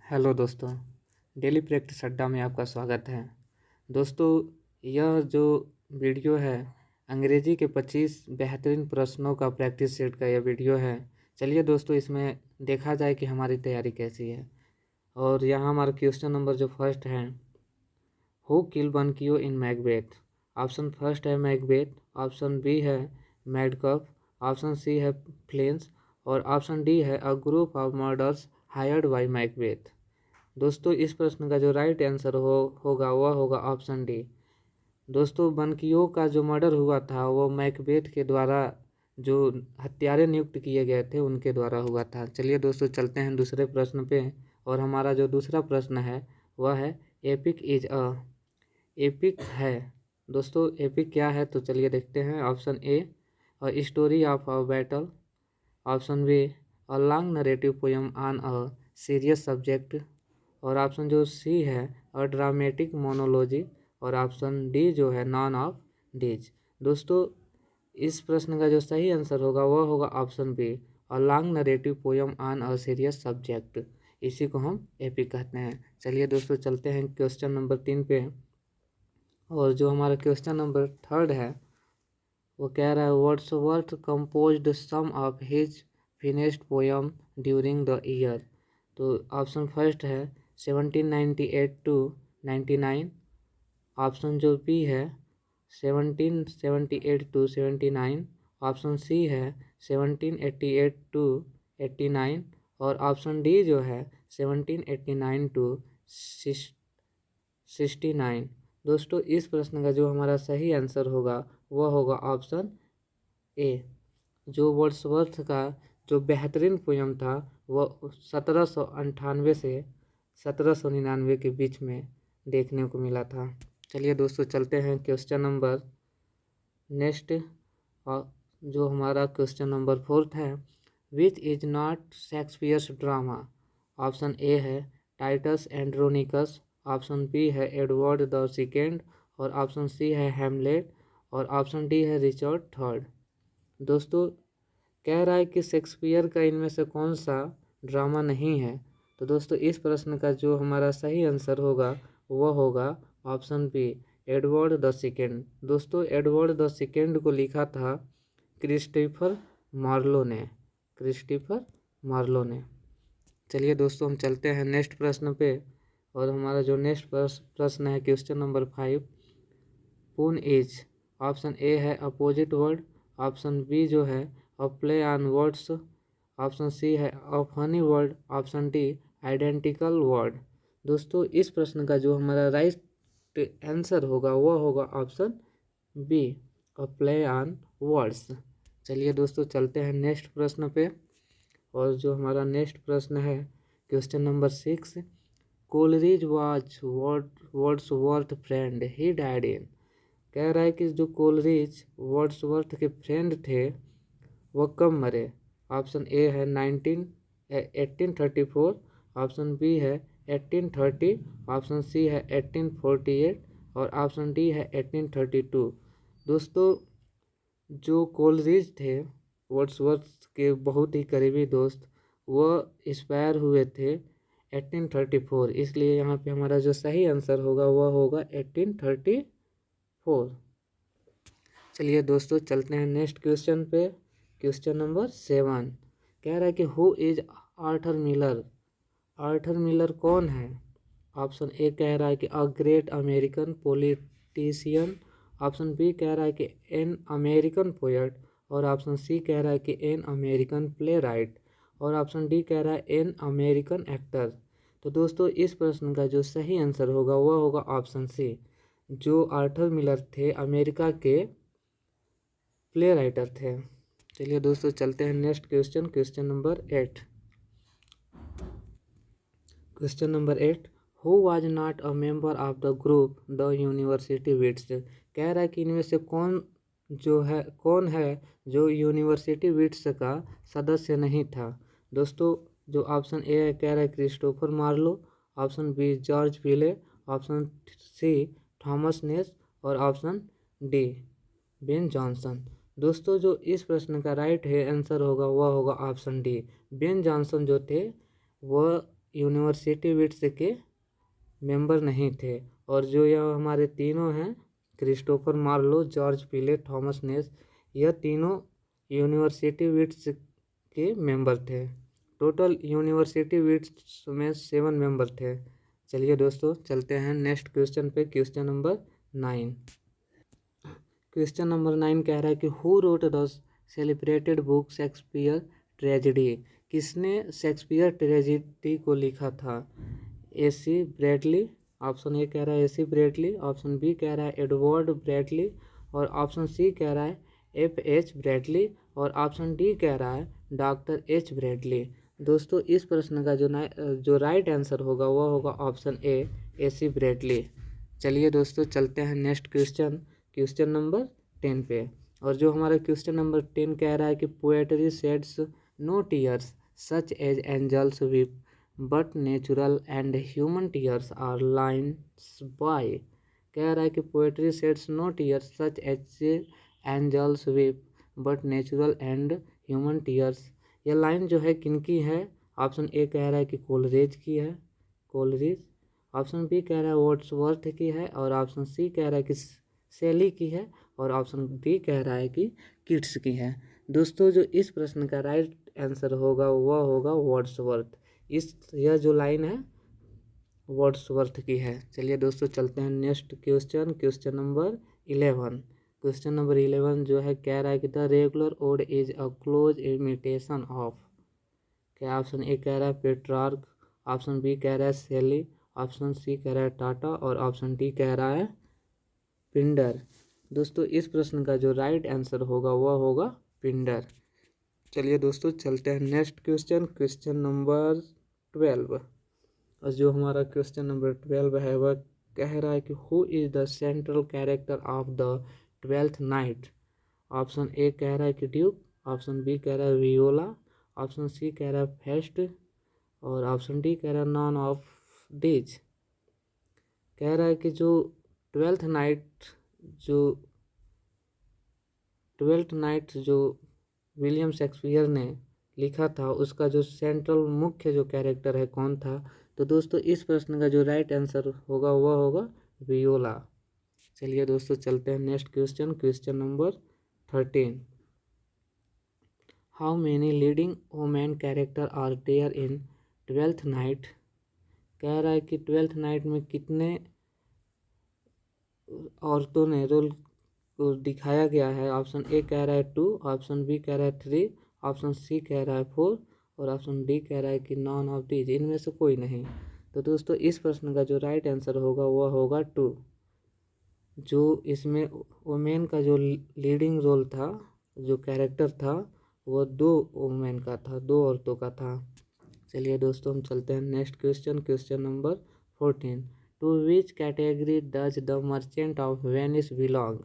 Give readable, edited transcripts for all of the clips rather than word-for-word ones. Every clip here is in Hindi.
हेलो दोस्तों, डेली प्रैक्टिस अड्डा में आपका स्वागत है। दोस्तों, यह जो वीडियो है अंग्रेजी के 25 बेहतरीन प्रश्नों का प्रैक्टिस सेट का यह वीडियो है। चलिए दोस्तों, इसमें देखा जाए कि हमारी तैयारी कैसी है। और यहाँ हमारा क्वेश्चन नंबर जो फर्स्ट है, who kill Banquo in Macbeth. Option first है मैकबेथ, ऑप्शन बी है मैडकफ, ऑप्शन सी है फ्लेंस और ऑप्शन डी है a group of murders hired by Macbeth. दोस्तों, इस प्रश्न का जो राइट आंसर होगा वह होगा ऑप्शन डी। दोस्तों, बंकियों का जो मर्डर हुआ था वो मैकबेथ के द्वारा जो हत्यारे नियुक्त किए गए थे उनके द्वारा हुआ था। चलिए दोस्तों, चलते हैं दूसरे प्रश्न पे। और हमारा जो दूसरा प्रश्न है वह है एपिक इज अ। एपिक है दोस्तों, एपिक क्या है तो चलिए देखते हैं। Option A a story of a battle, option be a long narrative poem on a serious subject और ऑप्शन जो सी है अ ड्रामेटिक मोनोलॉजी और ऑप्शन डी जो है नॉन ऑफ डीज। दोस्तों, इस प्रश्न का जो सही आंसर होगा वह होगा option be a long narrative poem on a serious subject. इसी को हम एपिक कहते हैं। चलिए दोस्तों, चलते हैं क्वेश्चन नंबर 3 पे। और जो हमारा क्वेश्चन नंबर 3 है वो कह रहा है Wordsworth composed some of his finished poem during the year. तो ऑप्शन फर्स्ट है 1798 टू 99, ऑप्शन जो बी है 1778 टू 79, ऑप्शन सी है 1788 टू 89 और ऑप्शन डी जो है 1789 टू 69। दोस्तों, इस प्रश्न का जो हमारा सही आंसर होगा वह होगा ऑप्शन ए। जो वर्ड्सवर्थ का जो बेहतरीन पोयम था वह 1798 से 1799 के बीच में देखने को मिला था। चलिए दोस्तों, चलते हैं क्वेश्चन नंबर नेक्स्ट। जो हमारा क्वेश्चन नंबर 4 है which is not Shakespeare's drama. Option A है टाइटस एंड्रोनिकस, ऑप्शन बी है एडवर्ड द सेकेंड और ऑप्शन सी है हैमलेट और ऑप्शन डी है रिचर्ड थर्ड। दोस्तों, कह रहा है कि शेक्सपियर का इनमें से कौन सा ड्रामा नहीं है। तो दोस्तों, इस प्रश्न का जो हमारा सही आंसर होगा वह होगा option B Edward the second. दोस्तों, एडवर्ड द सेकेंड को लिखा था क्रिस्टोफर मार्लो ने। क्रिस्टोफर मार्लो ने। चलिए दोस्तों, हम चलते हैं नेक्स्ट प्रश्न पे। और हमारा जो नेक्स्ट प्रश्न है क्वेश्चन नंबर 5 पून इज। ऑप्शन ए है अपोजिट वर्ड, ऑप्शन बी जो है a play on words, option C है a funny word, option D identical word. दोस्तों, इस प्रश्न का जो हमारा राइट आंसर होगा वह होगा option be a play on words. चलिए दोस्तों, चलते हैं नेक्स्ट प्रश्न पे। और जो हमारा नेक्स्ट प्रश्न है question number 6 Coleridge watch Wordsworth friend he died in. कह रहा है कि जो कोलरिज वर्ड्सवर्थ के फ्रेंड थे वह कब मरे। ऑप्शन ए है 1834, ऑप्शन बी है 1830, ऑप्शन सी है 1848 और ऑप्शन डी है 1832। दोस्तों, जो कोलरिज थे वर्ड्सवर्थ के बहुत ही करीबी दोस्त, वह एक्सपायर हुए थे 1834। इसलिए यहाँ पे हमारा जो सही आंसर होगा वह होगा 1834। चलिए दोस्तों, चलते हैं नेक्स्ट क्वेश्चन पे। क्वेश्चन नंबर 7 कह रहा है कि who is Arthur Miller. Arthur Miller कौन है। ऑप्शन ए कह रहा है कि a great American politician, option B कह रहा है कि एन अमेरिकन पोएट और ऑप्शन सी कह रहा है कि एन अमेरिकन प्ले राइट और ऑप्शन डी कह रहा है एन अमेरिकन एक्टर। तो दोस्तों, इस प्रश्न का जो सही आंसर होगा वह होगा ऑप्शन सी। जो आर्थर मिलर थे अमेरिका के प्ले राइटर थे। चलिए दोस्तों, चलते हैं next question. Question number 8 question number 8 who was not a member of the group the University Wits. कह रहा है कि इनमें से कौन है जो यूनिवर्सिटी विट्स का सदस्य नहीं था। दोस्तों, जो ऑप्शन ए है कह रहा है Christopher Marlowe, option B George Wiley, option C Thomas Nashe और ऑप्शन डी बेन जॉनसन। दोस्तों, जो इस प्रश्न का राइट है आंसर होगा वह होगा ऑप्शन डी। बेन जॉनसन जो थे वह यूनिवर्सिटी विट्स के मेंबर नहीं थे। और जो यह हमारे तीनों हैं, क्रिस्टोफर मार्लो, जॉर्ज पीले, थॉमस नेस, यह तीनों यूनिवर्सिटी विट्स के मेंबर थे। टोटल यूनिवर्सिटी विट्स में 7 मेंबर थे। चलिए दोस्तों चलते हैं नेक्स्ट क्वेश्चन पे, क्वेश्चन नंबर 9। क्वेश्चन नंबर 9 कह रहा है कि who wrote the celebrated book Shakespeare tragedy. किसने शेक्सपियर ट्रेजेडी को लिखा था? AC ब्रैडली, ऑप्शन ए कह रहा है AC ब्रैडली, ऑप्शन बी कह रहा है एडवर्ड ब्रैडली, और ऑप्शन सी कह रहा है FH ब्रैडली, और ऑप्शन डी कह रहा है डॉक्टर H ब्रैडली। दोस्तों इस प्रश्न का जो राइट आंसर होगा वह होगा ऑप्शन ए AC ब्रैडली। चलिए दोस्तों चलते हैं नेक्स्ट क्वेश्चन, क्वेश्चन नंबर 10 पे। और जो हमारा क्वेश्चन नंबर 10 कह रहा है कि poetry sheds no tears such as angels weep but natural and human tears are lines by. कह रहा है कि poetry sheds no tears such as angels weep but natural and human tears, यह लाइन जो है किनकी है? ऑप्शन ए कह रहा है कि कोलरेज की है, कोलरेज, ऑप्शन बी कह रहा है वर्ड्सवर्थ की है, और ऑप्शन सी कह रहा है कि शैली की है, और ऑप्शन डी कह रहा है कि किट्स की है। दोस्तों जो इस प्रश्न का राइट आंसर होगा वह होगा वर्ड्सवर्थ। यह जो लाइन है वर्ड्सवर्थ की है। चलिए दोस्तों चलते हैं next question, question number 11। Question number 11 जो है कह रहा है कि the regular ode is a close imitation of. क्या ऑप्शन ए कह रहा है पेट्रार्क, ऑप्शन बी कह रहा है शैली, ऑप्शन सी कह रहा है टाटा, और ऑप्शन डी कह रहा है पिंडर। दोस्तों इस प्रश्न का जो राइट आंसर होगा वह होगा पिंडर। चलिए दोस्तों चलते हैं नेक्स्ट क्वेश्चन, क्वेश्चन नंबर 12। और जो हमारा क्वेश्चन नंबर 12 है वह कह रहा है कि who is the central character of the 12th night. Option A कह रहा है कि ड्यूक, ऑप्शन बी कह रहा है वियोला, ऑप्शन सी कह रहा है फेस्ट, और ऑप्शन डी कह रहा है नॉन ऑफ डीज। कह रहा है कि जो 12th नाइट जो विलियम शेक्सपियर ने लिखा था उसका जो सेंट्रल मुख्य जो कैरेक्टर है कौन था? तो दोस्तों इस प्रश्न का जो राइट आंसर होगा वह होगा वियोला। चलिए दोस्तों चलते हैं next question, question number 13। How many leading women characters are there in 12th Night. कह रहा है कि 12th नाइट में कितने औरतों ने रोल को दिखाया गया है? ऑप्शन ए कह रहा है 2, ऑप्शन बी कह रहा है 3, ऑप्शन सी कह रहा है 4, और ऑप्शन डी कह रहा है कि नॉन ऑफ दीज, इनमें से कोई नहीं। तो दोस्तों इस प्रश्न का जो राइट आंसर होगा वह होगा 2। जो इसमें वुमेन का जो लीडिंग रोल था, जो कैरेक्टर था, वह 2 वुमेन का था, 2 औरतों का था। चलिए दोस्तों हम चलते हैं next question, question number 14। To which category does the Merchant of Venice belong.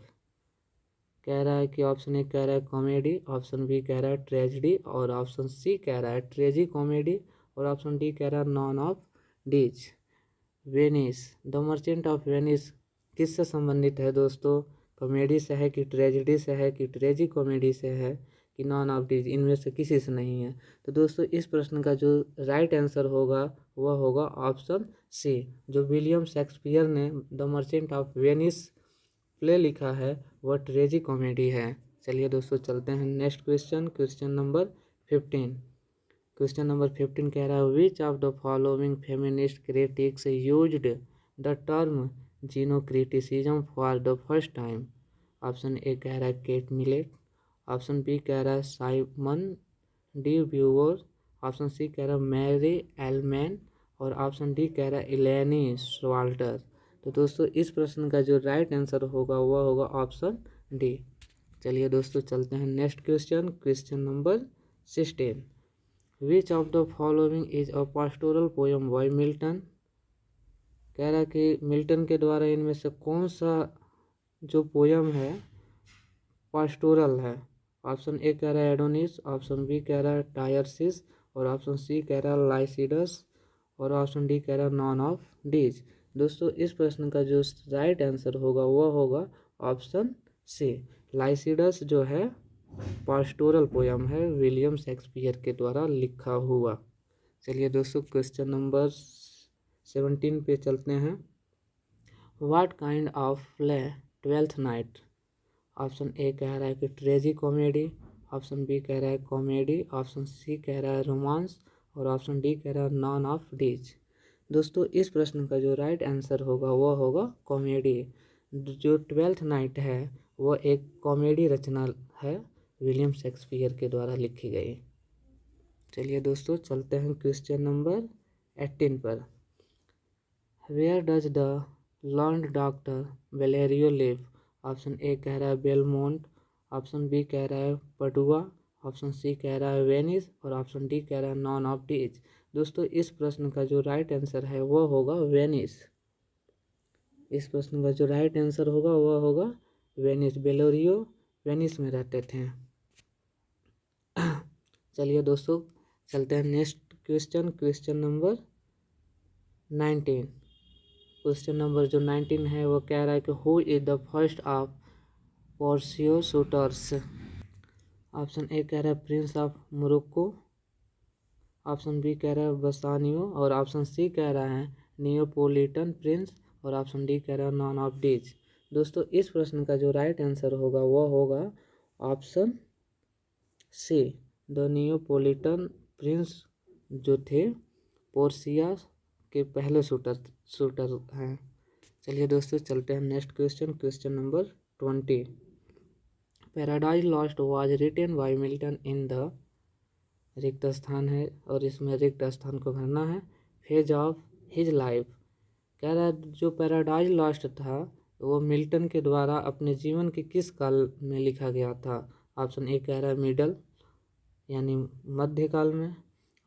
कह रहा है कि ऑप्शन ए कह रहा है कॉमेडी, ऑप्शन बी कह रहा है ट्रेजेडी, और ऑप्शन सी कह रहा है ट्रेजी कॉमेडी, और ऑप्शन डी कह रहा है none of these. Venice, the Merchant of Venice किससे संबंधित है दोस्तों? कॉमेडी से है कि ट्रेजेडी से है कि ट्रेजी कॉमेडी से है कि नॉन ऑफ डीज, इनमें से किसी से नहीं है। तो दोस्तों इस प्रश्न का जो राइट आंसर होगा वह होगा ऑप्शन सी। जो विलियम शेक्सपियर ने the Merchant of Venice play लिखा है वह ट्रेजी कॉमेडी है। चलिए दोस्तों चलते हैं next question, question number 15। Question number 15 कह रहा है which of the following feminist critics used the term gynocriticism for the first time. Option A कह रहा है केट मिलेट, ऑप्शन बी कह रहा है साइमन डी ब्यूवर, ऑप्शन सी कह रहा है मैरी एलमैन, और ऑप्शन डी कह रहा है इलेनी स्वाल्टर। तो दोस्तों इस प्रश्न का जो राइट आंसर होगा वह होगा ऑप्शन डी। चलिए दोस्तों चलते हैं next question, question number 16। Which of the following is a pastoral poem by Milton. कह रहा है कि मिल्टन के द्वारा इनमें से कौन सा जो पोयम है पास्टोरल है? ऑप्शन ए कह रहा है एडोनिस, ऑप्शन बी कह रहा है टायरसिस, और ऑप्शन सी कह रहा है लाइसिडस, और ऑप्शन डी कह रहा है नॉन ऑफ डीज। दोस्तों इस प्रश्न का जो राइट आंसर होगा वह होगा ऑप्शन सी। लाइसिडस जो है पास्टोरल पोयम है विलियम शेक्सपियर के द्वारा लिखा हुआ। चलिए दोस्तों क्वेश्चन नंबर 17 पे चलते हैं। What kind of play twelfth night. Option A कह रहा है कि ट्रेजी कॉमेडी, ऑप्शन बी कह रहा है कॉमेडी, ऑप्शन सी कह रहा है रोमांस और ऑप्शन डी कह रहा है नॉन ऑफ डीज। दोस्तों इस प्रश्न का जो राइट आंसर होगा वह होगा कॉमेडी। जो ट्वेल्थ नाइट है वह एक कॉमेडी रचना है, विलियम शेक्सपियर के द्वारा लिखी गई। चलिए दोस्तों चलते हैं क्वेश्चन नंबर 18 पर। Where does the learned doctor Valerio live. Option A कह रहा है बेलमोंट, ऑप्शन बी कह रहा है पडुआ, ऑप्शन सी कह रहा है वेनिस और ऑप्शन डी कह रहा है नॉन ऑफ डीज। दोस्तों इस प्रश्न का जो राइट आंसर है वह होगा वेनिस। इस प्रश्न का जो राइट आंसर होगा वह होगा वेनिस। बेलोरियो वेनिस में रहते थे। चलिए दोस्तों चलते हैं next question, question number 19। Question number जो 19 है वो कह रहा है कि who is the first of Portia's suitors. Option A कह रहा है Prince of Morocco, option B कह रहा है बसानियो और ऑप्शन सी कह रहा है नियोपोलिटन प्रिंस और ऑप्शन डी कह रहा है नॉन ऑफ डीज। दोस्तों इस प्रश्न का जो राइट आंसर होगा वह होगा ऑप्शन सी, द नियोपोलिटन प्रिंस जो थे पोर्सिया के पहले शूटर हैं। चलिए दोस्तों चलते हैं next question, question number 20। Paradise Lost was written by Milton in the, रिक्त स्थान है और इसमें रिक्त स्थान को भरना है, फेज ऑफ हिज लाइफ। कह रहा है जो पैराडाइज लॉस्ट था वो मिल्टन के द्वारा अपने जीवन के किस काल में लिखा गया था। ऑप्शन ए कह रहा है मिडल यानी मध्यकाल में,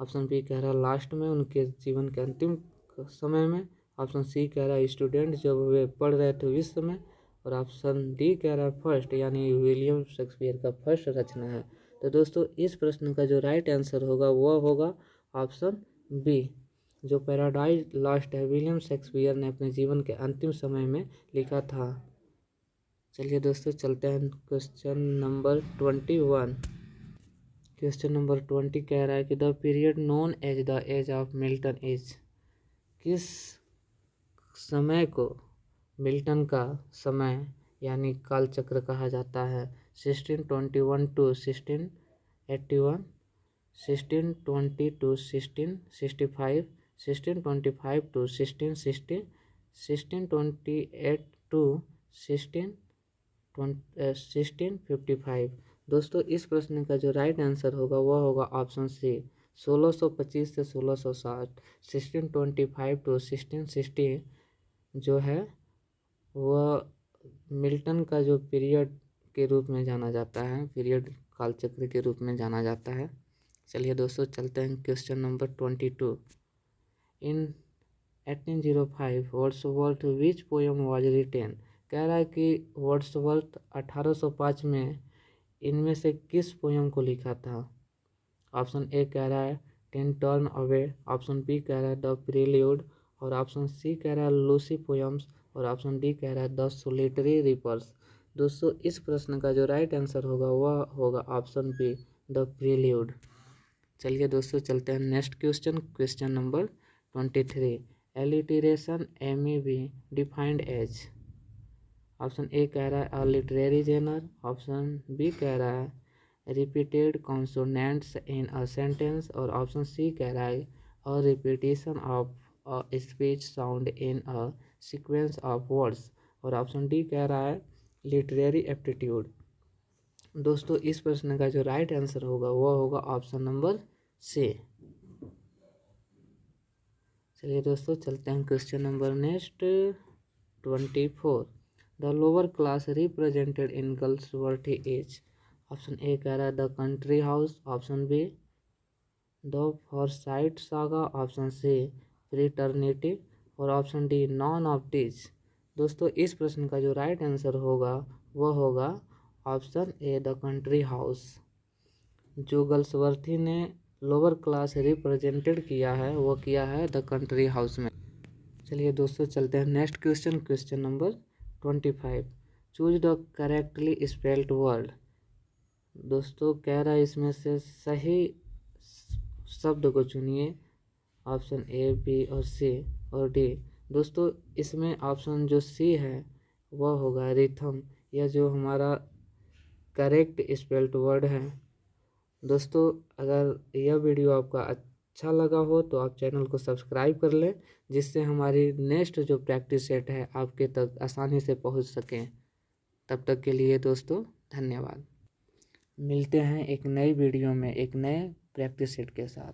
ऑप्शन बी कह रहा है लास्ट में उनके जीवन के अंतिम समय में, ऑप्शन सी कह रहा है स्टूडेंट जब वे पढ़ रहे थे उस समय और ऑप्शन डी कह रहा है फर्स्ट यानी विलियम शेक्सपियर का फर्स्ट रचना है। तो दोस्तों इस प्रश्न का जो राइट आंसर होगा वह होगा ऑप्शन बी, जो पैराडाइज लॉस्ट है विलियम शेक्सपियर ने अपने जीवन के अंतिम समय में लिखा था। चलिए दोस्तों चलते हैं क्वेश्चन नंबर 21। क्वेश्चन नंबर 20 कह रहा है कि the period known as the age of Milton is. किस समय को मिल्टन का समय यानी काल चक्र कहा जाता है। 1621 टू 1681, 1620 टू 1665, 1625 टू 1660, 1628 टू 1655। दोस्तों इस प्रश्न का जो राइट आंसर होगा वह होगा ऑप्शन सी, 1625 से 1660। 1625 टू 1660 जो है वह मिल्टन का जो पीरियड के रूप में जाना जाता है, पीरियड कालचक्र के रूप में जाना जाता है। चलिए दोस्तों चलते हैं question number 22। In 1805 Wordsworth which poem was written. कह रहा है कि वर्ड्सवर्थ 1805 में इनमें से किस पोएम को लिखा था। ऑप्शन ए कह रहा है Tintern Abbey, option B कह रहा है द प्रील्यूड और ऑप्शन सी कह रहा है लूसी पोएम्स और ऑप्शन डी कह रहा है द सोलिटरी रिपर्स। दोस्तों इस प्रश्न का जो राइट आंसर होगा वह होगा ऑप्शन बी, द प्रील्यूड। चलिए दोस्तों चलते हैं next question, question number 23। Alliteration may be defined as. Option A कह रहा है a literary genre, option B कह रहा है repeated consonants in a sentence और ऑप्शन सी कह रहा है a repetition of a speech sound in a sequence of words और ऑप्शन डी कह रहा है लिटरेरी एप्टीट्यूड। दोस्तों इस प्रश्न का जो राइट आंसर होगा वह होगा ऑप्शन नंबर सी। चलिए दोस्तों चलते हैं question number next 24। The lower class represented in Galsworthy is. Option A कह रहा है the country house, option B the Forsyte Saga, option C fraternity और option D none of these. दोस्तों इस प्रश्न का जो राइट आंसर होगा वह होगा option A the country house. जो गर्ल्सवर्थी ने लोअर क्लास रिप्रेजेंटेड किया है वो किया है द कंट्री हाउस में। चलिए दोस्तों चलते हैं next question, question number 25। Choose the correctly spelled word. दोस्तों कह रहा है इसमें से सही शब्द को चुनिए ऑप्शन ए, बी और सी और डी। दोस्तों इसमें ऑप्शन जो सी है वह होगा रिथम, यह जो हमारा करेक्ट स्पेल्ड वर्ड है। दोस्तों अगर यह वीडियो आपका अच्छा लगा हो तो आप चैनल को सब्सक्राइब कर लें, जिससे हमारी नेक्स्ट जो प्रैक्टिस सेट है आपके तक आसानी से पहुंच सकें। तब तक के लिए दोस्तों धन्यवाद। मिलते हैं एक नई वीडियो में एक नए प्रैक्टिस सेट के साथ।